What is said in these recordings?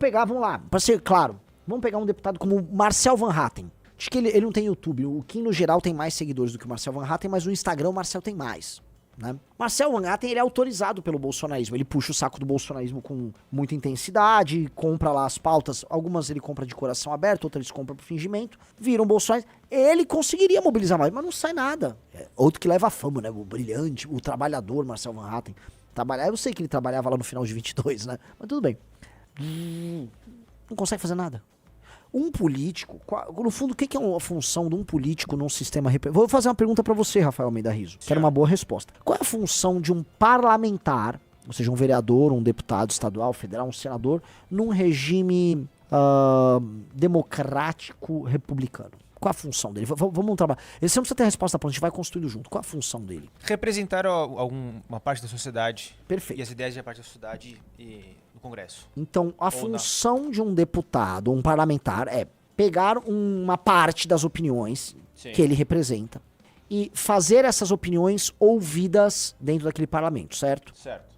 pegar, vamos lá, pra ser claro, vamos pegar um deputado como Marcel Van Hatten. Acho que ele não tem YouTube. O Kim, no geral, tem mais seguidores do que o Marcel Van Hatten, mas no Instagram o Marcel tem mais. né? Marcel Van Hatten, ele é autorizado pelo bolsonarismo. Ele puxa o saco do bolsonarismo com muita intensidade, compra lá as pautas. Algumas ele compra de coração aberto, outras ele compra por fingimento. Viram bolsonarismo. Ele conseguiria mobilizar mais, mas não sai nada. Outro que leva a fama, né? O brilhante, o trabalhador Marcel Van Hatten. Eu sei que ele trabalhava lá no final de 22, né? Mas tudo bem. Não consegue fazer nada. Um político, no fundo, o que é a função de um político num sistema representativo? Vou fazer uma pergunta pra você, Rafael Almeida Rizzo. Quero uma boa resposta. Qual é a função de um parlamentar, ou seja, um vereador, um deputado estadual, federal, um senador, num regime democrático republicano? Qual a função dele? Vamos trabalhar. Você não precisa ter a resposta pronta, a gente vai construindo junto. Qual a função dele? Representar uma parte da sociedade. Perfeito. E as ideias de parte da sociedade no Congresso. Então, a função de um deputado, um parlamentar, é pegar uma parte das opiniões que ele representa e fazer essas opiniões ouvidas dentro daquele parlamento, certo? Certo.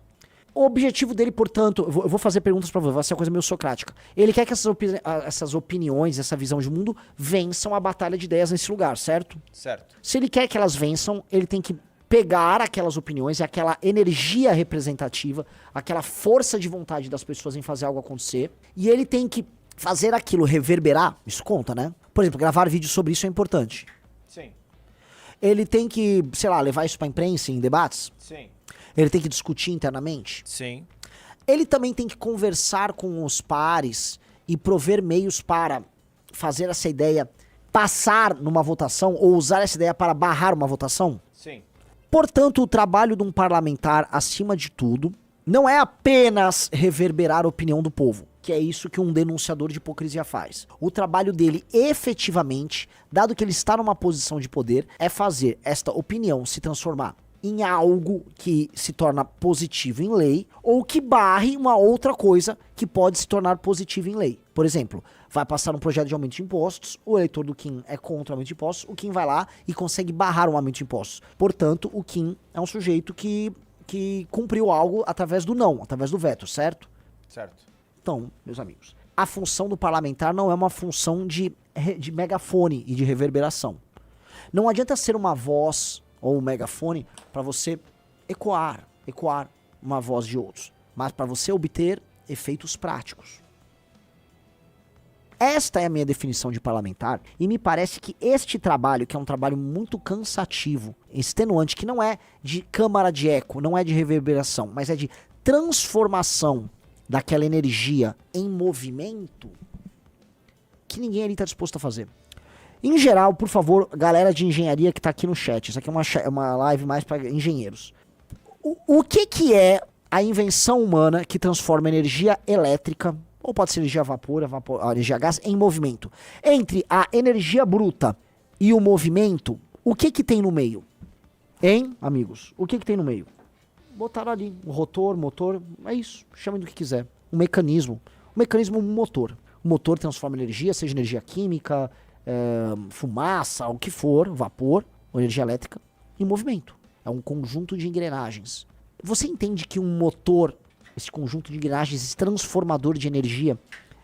O objetivo dele, portanto, eu vou fazer perguntas pra você, vai ser uma coisa meio socrática. Ele quer que essas opiniões, essa visão de mundo, vençam a batalha de ideias nesse lugar, certo? Certo. Se ele quer que elas vençam, ele tem que pegar aquelas opiniões e aquela energia representativa, aquela força de vontade das pessoas em fazer algo acontecer, e ele tem que fazer aquilo reverberar, isso conta, né? Por exemplo, gravar vídeo sobre isso é importante. Sim. Ele tem que, sei lá, levar isso pra imprensa em debates. Sim. Ele tem que discutir internamente. Sim. Ele também tem que conversar com os pares e prover meios para fazer essa ideia passar numa votação ou usar essa ideia para barrar uma votação. Sim. Portanto, o trabalho de um parlamentar, acima de tudo, não é apenas reverberar a opinião do povo, que é isso que um denunciador de hipocrisia faz. O trabalho dele, efetivamente, dado que ele está numa posição de poder, é fazer esta opinião se transformar em algo que se torna positivo em lei ou que barre uma outra coisa que pode se tornar positiva em lei. Por exemplo, vai passar um projeto de aumento de impostos, o eleitor do Kim é contra o aumento de impostos, o Kim vai lá e consegue barrar um aumento de impostos. Portanto, o Kim é um sujeito que cumpriu algo através do não, através do veto, certo? Certo. Então, meus amigos, a função do parlamentar não é uma função de megafone e de reverberação. Não adianta ser uma voz ou um megafone para você ecoar uma voz de outros, mas para você obter efeitos práticos. Esta é a minha definição de parlamentar e me parece que este trabalho, que é um trabalho muito cansativo, extenuante, que não é de câmara de eco, não é de reverberação, mas é de transformação daquela energia em movimento, que ninguém ali está disposto a fazer. Em geral, por favor, galera de engenharia que tá aqui no chat, isso aqui é uma live mais para engenheiros. O que é a invenção humana que transforma energia elétrica, ou pode ser energia a vapor, energia a gás, em movimento? Entre a energia bruta e o movimento, o que tem no meio? Hein, amigos? O que tem no meio? Botaram ali um rotor, motor, é isso, chamem do que quiser. Um mecanismo motor. O motor transforma energia, seja energia química, fumaça, o que for, vapor ou energia elétrica, em movimento. É um conjunto de engrenagens. Você entende que um motor, esse conjunto de engrenagens, esse transformador de energia,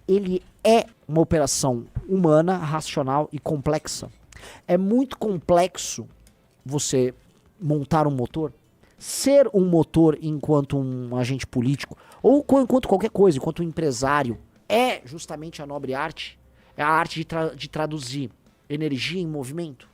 ele é uma operação humana, racional e complexa. É muito complexo você montar um motor. Ser um motor enquanto um agente político, ou enquanto qualquer coisa, enquanto um empresário, é justamente a nobre arte. É a arte de traduzir energia em movimento.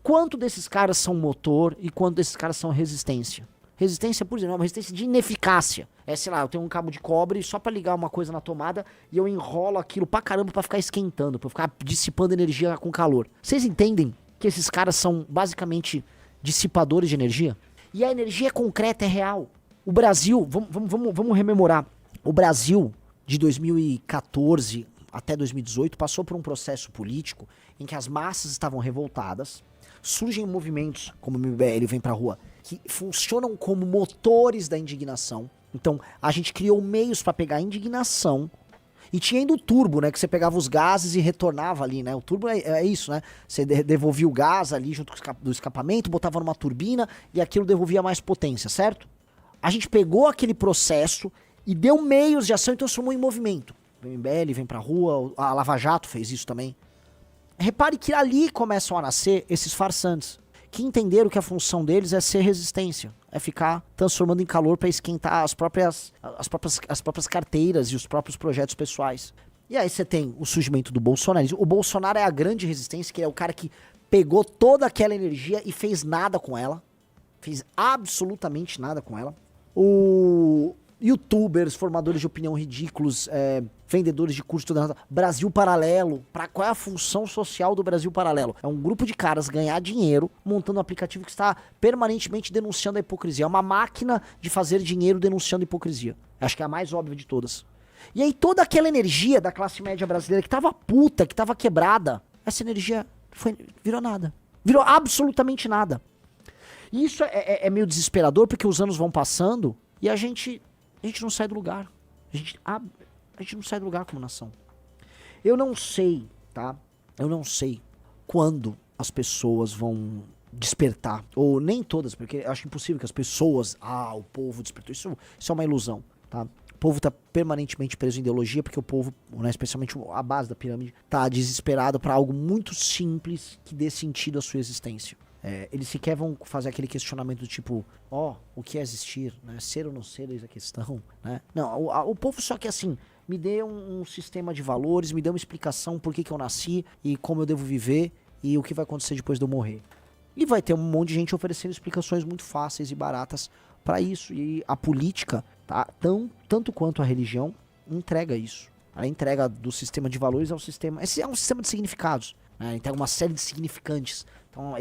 Quanto desses caras são motor e quanto desses caras são resistência? Resistência, por exemplo, é uma resistência de ineficácia. É, sei lá, eu tenho um cabo de cobre só pra ligar uma coisa na tomada e eu enrolo aquilo pra caramba pra ficar esquentando, pra ficar dissipando energia com calor. Vocês entendem que esses caras são basicamente dissipadores de energia? E a energia é concreta, é real. O Brasil, vamos rememorar. O Brasil, de 2014 até 2018, passou por um processo político em que as massas estavam revoltadas, surgem movimentos, como o MBL Vem Pra Rua, que funcionam como motores da indignação. Então, a gente criou meios para pegar a indignação, e tinha ainda o turbo, né, que você pegava os gases e retornava ali, né, o turbo é isso, né, você devolvia o gás ali junto do escapamento, botava numa turbina, e aquilo devolvia mais potência, certo? A gente pegou aquele processo e deu meios de ação e transformou em movimento. O MBL Vem Pra Rua, a Lava Jato fez isso também. Repare que ali começam a nascer esses farsantes, que entenderam que a função deles é ser resistência, é ficar transformando em calor para esquentar as próprias carteiras e os próprios projetos pessoais. E aí você tem o surgimento do bolsonarismo. O Bolsonaro é a grande resistência, que é o cara que pegou toda aquela energia e fez nada com ela. Fez absolutamente nada com ela. O youtubers, formadores de opinião ridículos, vendedores de curso, tudo. Brasil Paralelo. Qual é a função social do Brasil Paralelo? É um grupo de caras ganhar dinheiro montando um aplicativo que está permanentemente denunciando a hipocrisia. É uma máquina de fazer dinheiro denunciando hipocrisia. Acho que é a mais óbvia de todas. E aí toda aquela energia da classe média brasileira que tava puta, que tava quebrada, essa energia virou nada. Virou absolutamente nada. E isso é meio desesperador, porque os anos vão passando e a gente não sai do lugar. A gente não sai do lugar como nação. Eu não sei, tá? Eu não sei quando as pessoas vão despertar. Ou nem todas, porque eu acho impossível que as pessoas... o povo despertou. Isso é uma ilusão, tá? O povo tá permanentemente preso em ideologia, porque o povo, né, especialmente a base da pirâmide, tá desesperado para algo muito simples que dê sentido à sua existência. Eles sequer vão fazer aquele questionamento do tipo, o que é existir, né? Ser ou não ser, eis a questão, né? Não, o povo só quer assim, me dê um sistema de valores, me dê uma explicação por que eu nasci e como eu devo viver e o que vai acontecer depois de eu morrer. E vai ter um monte de gente oferecendo explicações muito fáceis e baratas para isso. E a política, tá, tanto quanto a religião, entrega isso. A entrega do sistema de valores ao sistema... Esse é um sistema de significados, né? Entrega uma série de significantes. Então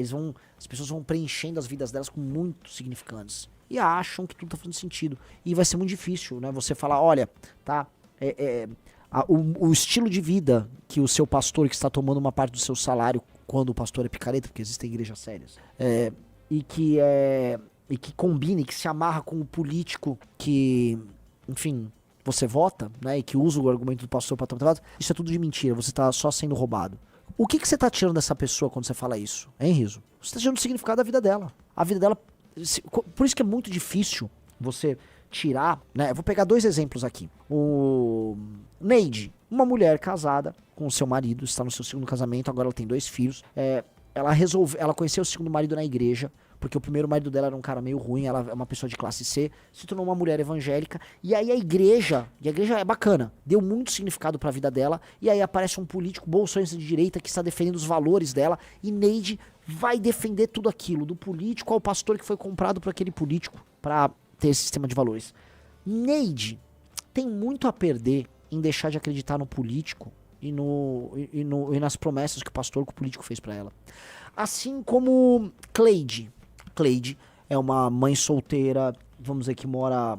as pessoas vão preenchendo as vidas delas com muitos significantes. E acham que tudo tá fazendo sentido. E vai ser muito difícil, né? Você falar, olha, tá... o estilo de vida que o seu pastor, que está tomando uma parte do seu salário, quando o pastor é picareta, porque existem igrejas sérias, e que combina, e que se amarra com o político que, enfim, você vota, né? E que usa o argumento do pastor para tomar voto, isso é tudo de mentira, você tá só sendo roubado. O que você tá tirando dessa pessoa quando você fala isso? Hein, Riso? Você tá tirando o significado da vida dela. A vida dela... Por isso que é muito difícil você tirar, né? Eu vou pegar 2 exemplos aqui. O Neide, uma mulher casada com o seu marido, está no seu 2º casamento, agora ela tem 2 filhos. Ela conheceu o 2º marido na igreja, porque o primeiro marido dela era um cara meio ruim, ela é uma pessoa de classe C, se tornou uma mulher evangélica, e aí a igreja é bacana, deu muito significado pra vida dela, e aí aparece um político bolsonarista de direita que está defendendo os valores dela, e Neide vai defender tudo aquilo, do político ao pastor que foi comprado por aquele político pra ter esse sistema de valores. Neide tem muito a perder em deixar de acreditar no político e nas promessas que o pastor, que o político fez pra ela. Assim como Cleide é uma mãe solteira, vamos dizer, que mora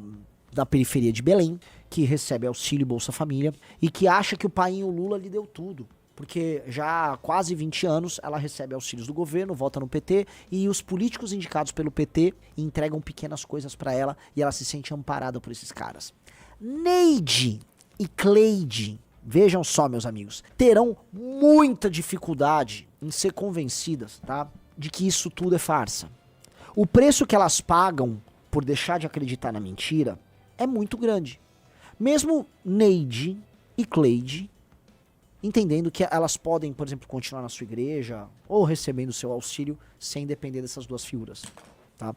na periferia de Belém, que recebe auxílio Bolsa Família e que acha que o painho Lula lhe deu tudo. Porque já há quase 20 anos ela recebe auxílios do governo, vota no PT, e os políticos indicados pelo PT entregam pequenas coisas pra ela e ela se sente amparada por esses caras. Neide e Cleide, vejam só, meus amigos, terão muita dificuldade em ser convencidas, tá, de que isso tudo é farsa. O preço que elas pagam por deixar de acreditar na mentira é muito grande. Mesmo Neide e Cleide entendendo que elas podem, por exemplo, continuar na sua igreja ou recebendo seu auxílio sem depender dessas 2 figuras, tá?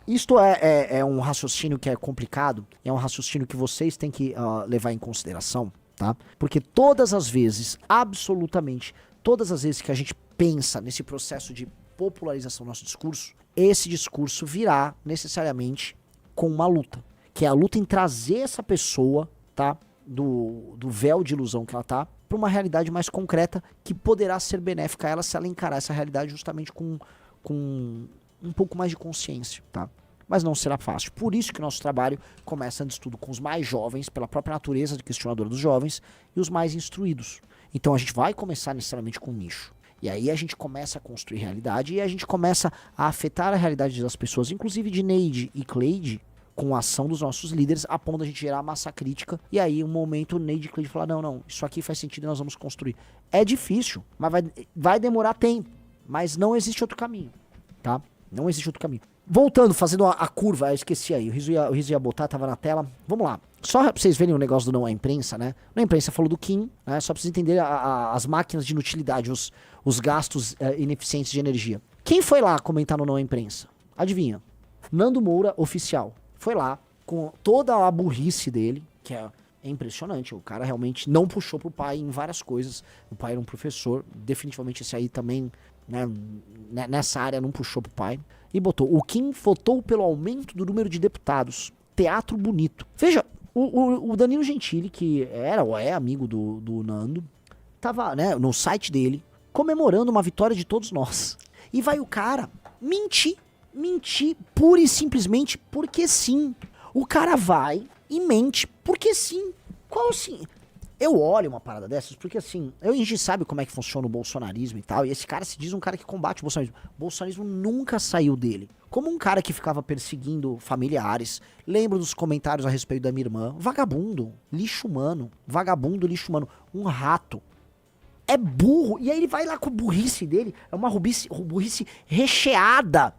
Isto é um raciocínio que é complicado, é um raciocínio que vocês têm que levar em consideração, tá? Porque todas as vezes, absolutamente todas as vezes que a gente pensa nesse processo de popularização do nosso discurso, esse discurso virá necessariamente com uma luta, que é a luta em trazer essa pessoa, tá, do véu de ilusão que ela tá, para uma realidade mais concreta que poderá ser benéfica a ela se ela encarar essa realidade justamente com um pouco mais de consciência, tá? Mas não será fácil. Por isso que o nosso trabalho começa antes de tudo com os mais jovens, pela própria natureza de questionador dos jovens, e os mais instruídos. Então a gente vai começar necessariamente com um nicho. E aí a gente começa a construir realidade e a gente começa a afetar a realidade das pessoas, inclusive de Neide e Cleide, com a ação dos nossos líderes, a ponto de a gente gerar massa crítica. E aí, um momento, Neide e Cleide falar, não, isso aqui faz sentido e nós vamos construir. É difícil, mas vai demorar tempo. Mas não existe outro caminho, tá? Não existe outro caminho. Voltando, fazendo a curva, eu esqueci aí, o Riso ia botar, tava na tela. Vamos lá. Só pra vocês verem o negócio do Não é Imprensa, né? Não é Imprensa falou do Kim, né? Só pra vocês entenderem as máquinas de inutilidade, os gastos ineficientes de energia. Quem foi lá comentar no Não é Imprensa? Adivinha? Nando Moura, oficial. Foi lá com toda a burrice dele, que é impressionante. O cara realmente não puxou pro pai em várias coisas. O pai era um professor. Definitivamente esse aí também, né, nessa área não puxou pro pai. E botou: o Kim votou pelo aumento do número de deputados. Teatro bonito. Veja, o Danilo Gentili, que era ou é amigo do Nando, tava, né, no site dele comemorando uma vitória de todos nós. E vai o cara mentir pura e simplesmente porque sim. O cara vai e mente porque sim. Qual sim? Eu olho uma parada dessas porque assim, a gente sabe como é que funciona o bolsonarismo e tal, e esse cara se diz um cara que combate o bolsonarismo. O bolsonarismo nunca saiu dele. Como um cara que ficava perseguindo familiares, lembro dos comentários a respeito da minha irmã, vagabundo, lixo humano, um rato. É burro, e aí ele vai lá com a burrice dele, é uma burrice recheada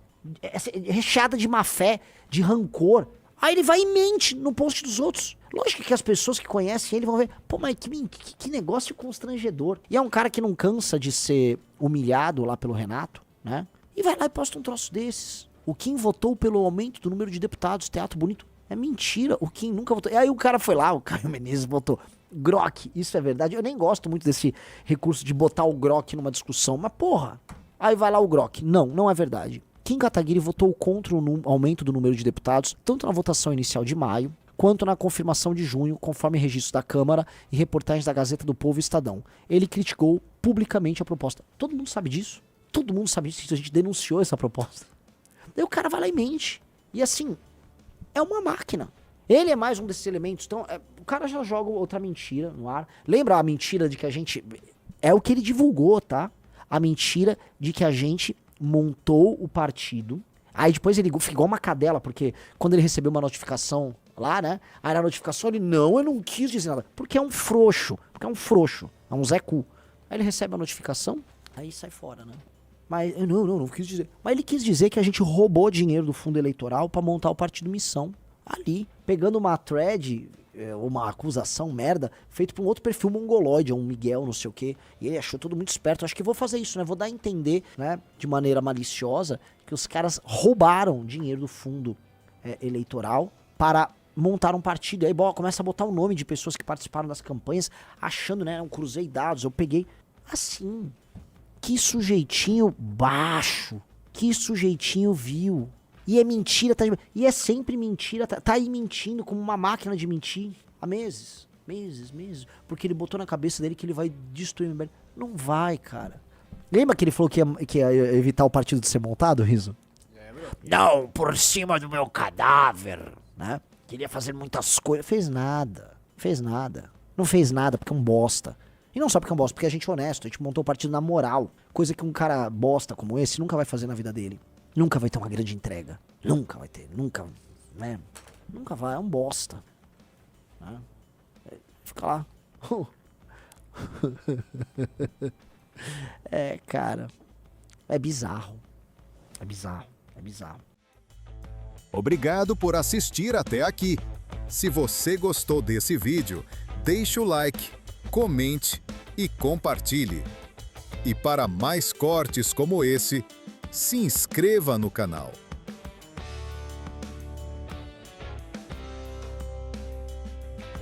de má fé, de rancor. Aí ele vai e mente no post dos outros. Lógico que as pessoas que conhecem ele vão ver, pô, mas que negócio constrangedor. E é um cara que não cansa de ser humilhado lá pelo Renato, né? E vai lá e posta um troço desses. O Kim votou pelo aumento do número de deputados, teatro bonito. É mentira, o Kim nunca votou. E aí o cara foi lá, o Caio Menezes votou. Grok, isso é verdade. Eu nem gosto muito desse recurso de botar o Grok numa discussão, mas porra. Aí vai lá o Grok. Não é verdade. Kim Kataguiri votou contra o aumento do número de deputados, tanto na votação inicial de maio, quanto na confirmação de junho, conforme registros da Câmara e reportagens da Gazeta do Povo e Estadão. Ele criticou publicamente a proposta. Todo mundo sabe disso. Todo mundo sabe disso. A gente denunciou essa proposta. Daí o cara vai lá e mente. E assim, é uma máquina. Ele é mais um desses elementos. Então, o cara já joga outra mentira no ar. Lembra a mentira de que a gente... É o que ele divulgou, tá? A mentira de que a gente montou o partido. Aí depois ele fica igual uma cadela, porque quando ele recebeu uma notificação lá, né? Aí na notificação ele, eu não quis dizer nada. Porque é um frouxo. É um Zé Cu. Aí ele recebe a notificação, aí sai fora, né? Mas não quis dizer. Mas ele quis dizer que a gente roubou dinheiro do fundo eleitoral pra montar o partido Missão. Ali, pegando uma thread, uma acusação merda, feito por um outro perfil mongoloide, um Miguel, não sei o quê. E ele achou tudo muito esperto. Acho que vou fazer isso, né? Vou dar a entender, né, de maneira maliciosa, que os caras roubaram dinheiro do fundo eleitoral para montar um partido. E aí começa a botar o nome de pessoas que participaram das campanhas, achando, né? Eu cruzei dados, eu peguei. Assim, que sujeitinho baixo, que sujeitinho vil. E é mentira, e é sempre mentira, tá aí mentindo como uma máquina de mentir há meses. Porque ele botou na cabeça dele que ele vai destruir o MBL. Não vai, cara. Lembra que ele falou que ia evitar o partido de ser montado, Riso? Não, por cima do meu cadáver, né? Queria fazer muitas coisas. Fez nada. Não fez nada porque é um bosta. E não só porque é um bosta, porque a gente é honesto. A gente montou o partido na moral. Coisa que um cara bosta como esse nunca vai fazer na vida dele. Nunca vai ter uma grande entrega. Nunca vai ter. Nunca, né? Nunca vai. É um bosta. Né? Fica lá. Cara. É bizarro. Obrigado por assistir até aqui. Se você gostou desse vídeo, deixe o like, comente e compartilhe. E para mais cortes como esse, se inscreva no canal.